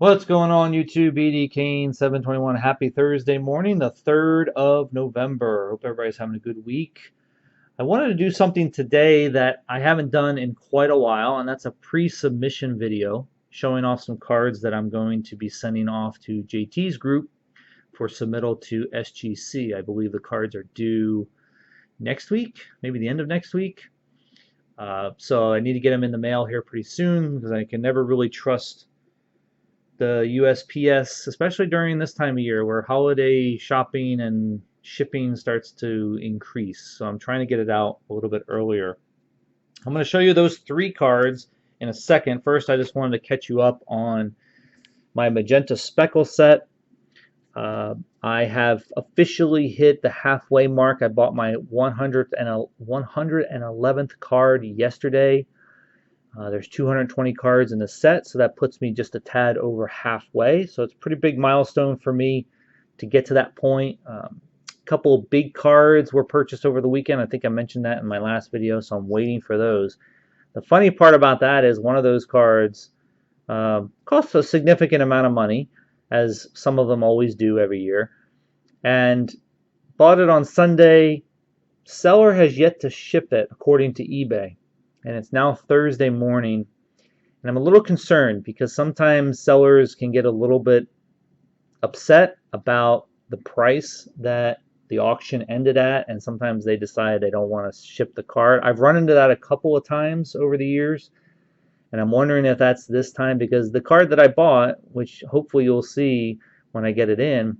What's going on, YouTube? BD Kane 721. Happy Thursday morning, the 3rd of November. Hope everybody's having a good week. I wanted to do something today that I haven't done in quite a while, and that's a pre-submission video showing off some cards that I'm going to be sending off to JT's group for submittal to SGC. I believe the cards are due next week, maybe the end of next week. So I need to get them in the mail here pretty soon because I can never really trust the USPS, especially during this time of year where holiday shopping and shipping starts to increase. So I'm trying to get it out a little bit earlier. I'm going to show you those three cards in a second. First, I just wanted to catch you up on my magenta speckle set. I have officially hit the halfway mark. I bought my 111th card yesterday. There's 220 cards in the set, so that puts me just a tad over halfway. So it's a pretty big milestone for me to get to that point. A couple of big cards were purchased over the weekend. I think I mentioned that in my last video, so I'm waiting for those. The funny part about that is one of those cards costs a significant amount of money, as some of them always do every year. And bought it on Sunday. Seller has yet to ship it, according to eBay. And it's now Thursday morning, and I'm a little concerned because sometimes sellers can get a little bit upset about the price that the auction ended at, and sometimes they decide they don't want to ship the card. I've run into that a couple of times over the years, and I'm wondering if that's this time, because the card that I bought, which hopefully you'll see when I get it in,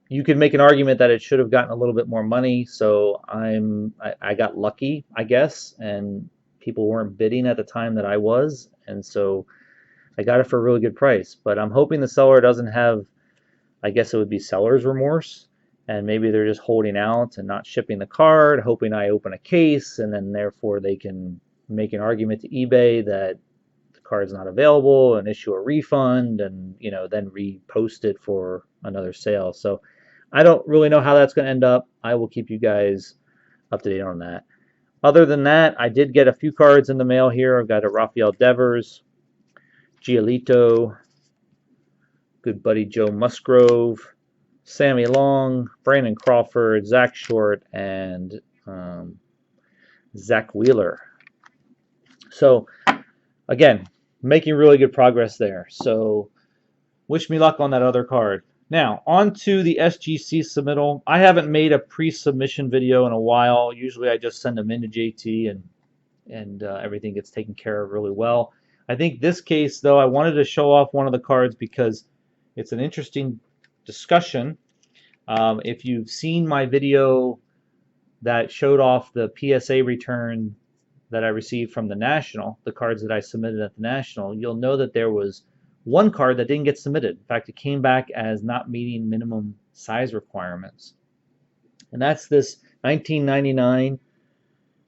you could make an argument that it should have gotten a little bit more money, so I got lucky, I guess, and people weren't bidding at the time that I was, and so I got it for a really good price. But I'm hoping the seller doesn't have, I guess it would be seller's remorse, and maybe they're just holding out and not shipping the card, hoping I open a case, and then therefore they can make an argument to eBay that the card's not available and issue a refund, and then repost it for another sale. So I don't really know how that's going to end up. I will keep you guys up to date on that. Other than that, I did get a few cards in the mail here. I've got a Rafael Devers, Giolito, good buddy Joe Musgrove, Sammy Long, Brandon Crawford, Zach Short, and Zach Wheeler. So again, making really good progress there. So wish me luck on that other card. Now, on to the SGC submittal. I haven't made a pre-submission video in a while. Usually I just send them into JT and everything gets taken care of really well. I think this case, though, I wanted to show off one of the cards because it's an interesting discussion. If you've seen my video that showed off the PSA return that I received from the National, the cards that I submitted at the National, you'll know that there was one card that didn't get submitted. In fact, it came back as not meeting minimum size requirements. And that's this 1999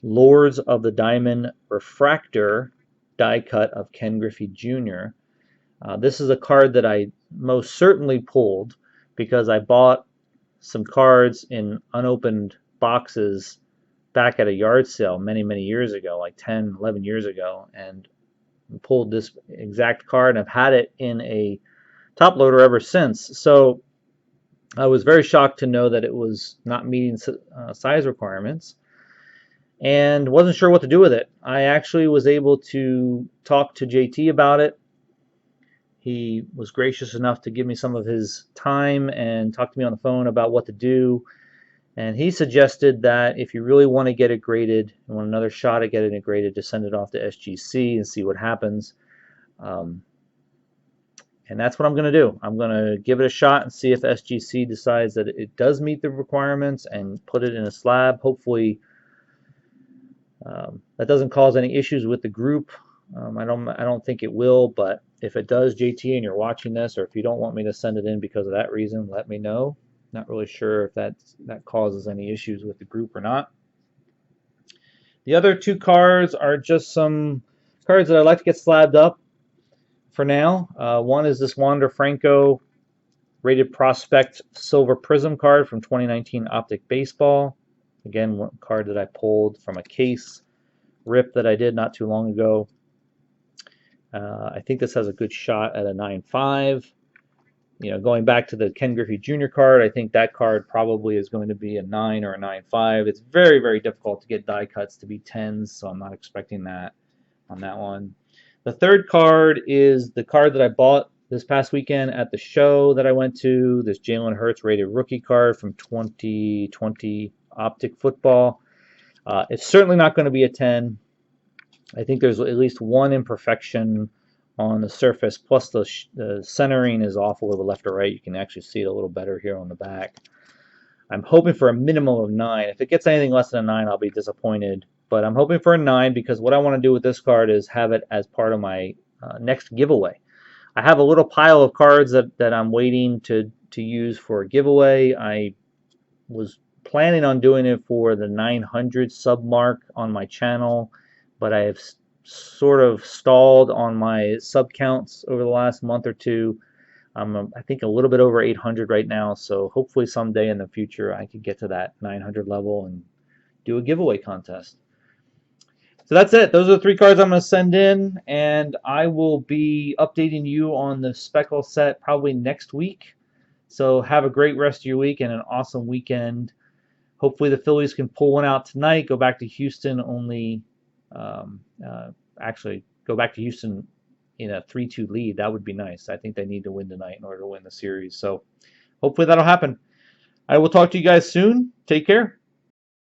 Lords of the Diamond Refractor die cut of Ken Griffey Jr. This is a card that I most certainly pulled because I bought some cards in unopened boxes back at a yard sale many years ago, like 10, 11 years ago, and pulled this exact card, and I've had it in a top loader ever since. So I was very shocked to know that it was not meeting size requirements and wasn't sure what to do with it. I actually was able to talk to JT about it. He was gracious enough to give me some of his time and talk to me on the phone about what to do. And he suggested that if you really want to get it graded and want another shot at getting it graded, to send it off to SGC and see what happens. And that's what I'm going to do. I'm going to give it a shot and see if SGC decides that it does meet the requirements and put it in a slab. Hopefully that doesn't cause any issues with the group. I don't think it will, but if it does, JT, and you're watching this, or if you don't want me to send it in because of that reason, let me know. Not really sure if that causes any issues with the group or not. The other two cards are just some cards that I'd like to get slabbed up for now. One is this Wander Franco Rated Prospect Silver Prism card from 2019 Optic Baseball. Again, one card that I pulled from a case rip that I did not too long ago. I think this has a good shot at a 9.5. You know, going back to the Ken Griffey Jr. card, I think that card probably is going to be a 9 or a 9.5. It's very, very difficult to get die cuts to be 10s, so I'm not expecting that on that one. The third card is the card that I bought this past weekend at the show that I went to, this Jalen Hurts rated rookie card from 2020 Optic Football. It's certainly not going to be a 10. I think there's at least one imperfection on the surface, plus the centering is off a little left or right. You can actually see it a little better here on the back. I'm hoping for a minimum of 9. If it gets anything less than a 9, I'll be disappointed. But I'm hoping for a 9 because what I want to do with this card is have it as part of my next giveaway. I have a little pile of cards that I'm waiting to use for a giveaway. I was planning on doing it for the 900 sub mark on my channel, but I have sort of stalled on my sub counts over the last month or two. I'm I think a little bit over 800 right now, so hopefully someday in the future I could get to that 900 level and do a giveaway contest. So that's it. Those are the 3 cards I'm going to send in, and I will be updating you on the Speckle set probably next week. So have a great rest of your week and an awesome weekend. Hopefully the Phillies can pull one out tonight, go back to Houston actually go back to Houston in a 3-2 lead. That would be nice. I think they need to win tonight in order to win the series. So hopefully that'll happen. I will talk to you guys soon. Take care.